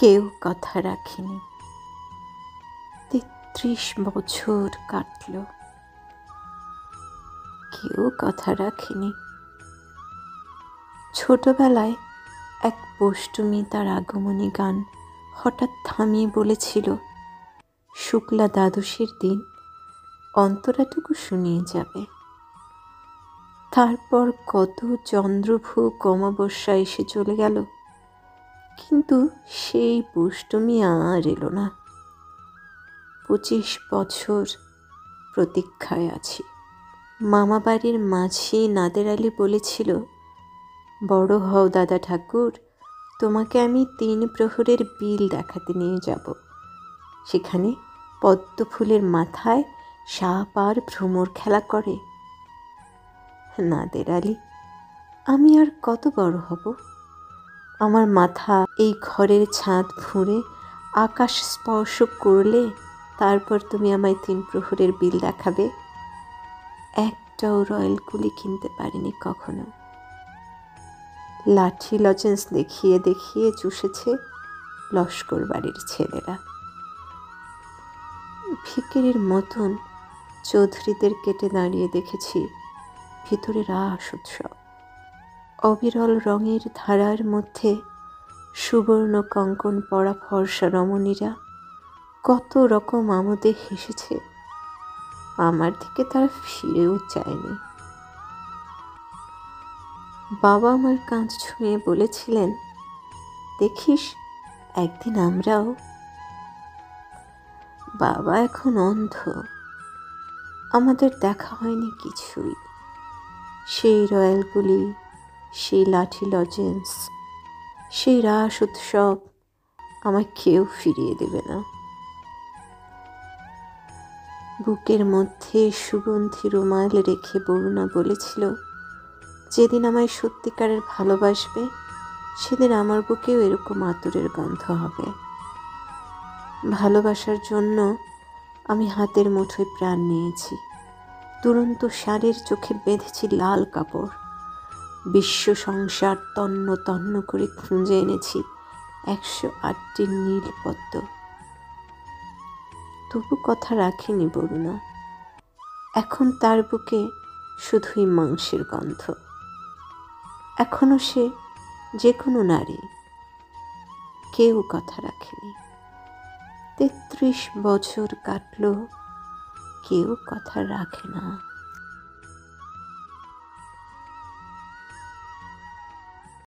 কেউ কথা রাখেনি। ৩৩ বছর কাটল, কেউ কথা রাখেনি। ছোটবেলায় এক পৌষ্টমী তার আগমনী গান হঠাৎ থামিয়ে বলেছিল, শুক্লা দ্বাদশীর দিন অন্তরাটুকু শুনিয়ে যাবে। তারপর কত চন্দ্রভূ অমাবস্যা এসে চলে গেল, কিন্তু সেই পৌষ্টমী আর এলো না। ২৫ বছর প্রতীক্ষায় আছি। মামাবাড়ির মাঝি নাদের আলী বলেছিল, বড় হও দাদা ঠাকুর, তোমাকে আমি ৩ প্রহরের বিল দেখাতে নিয়ে যাব। সেখানে পদ্ম ফুলের মাথায় সাপ আর ভ্রমর খেলা করে। নাদের আলী, আমি আর কত বড় হব? আমার মাথা এই ঘরের ছাদ ফুঁড়ে আকাশ স্পর্শ করলে তারপর তুমি আমায় ৩ প্রহরের বিল দেখাবে। একটাও রয়্যাল কুলি কিনতে পারিনি কখনো। লাঠি লজেন্স দেখিয়ে দেখিয়ে চুষেছে লস্কর বাড়ির ছেলেরা। ভিখিরির মতন চৌধুরীদের কেটে দাঁড়িয়ে দেখেছি ভিতরে রাস উৎসব। অবিরল রঙের ধারার মধ্যে সুবর্ণ কঙ্কন পরা ফর্সা রমণীরা কত রকম আমোদে হেসেছে। আমার দিকে তারা ফিরেও চায়নি। বাবা আমার কাঁধ ছুঁয়ে বলেছিলেন, দেখিস একদিন আমরাও। বাবা এখন অন্ধ, আমাদের দেখা হয়নি কিছুই। সেই রয়্যালগুলি, সেই লাঠি লজেন্স, সেই রাস উৎসব আমায় কেউ ফিরিয়ে দেবে না। বুকের মধ্যে সুগন্ধি রুমাল রেখে বরুণা বলেছিল, যেদিন আমায় সত্যিকারের ভালোবাসবে সেদিন আমার বুকেও এরকম আতরের গন্ধ হবে। ভালোবাসার জন্য আমি হাতের মুঠোয় প্রাণ নিয়েছি। দুরন্ত শাড়ির চোখে বেঁধেছি লাল কাপড়। বিশ্ব সংসার তন্ন তন্ন করে খুঁজে এনেছি ১০৮টি নীল পদ্ম। তবু কথা রাখেনি বরুণা। এখন তার বুকে শুধুই মাংসের গন্ধ। এখনো সে যে কোনো নারী। কেউ কথা রাখেনি। ৩৩ বছর কাটল, কেউ কথা রাখে না।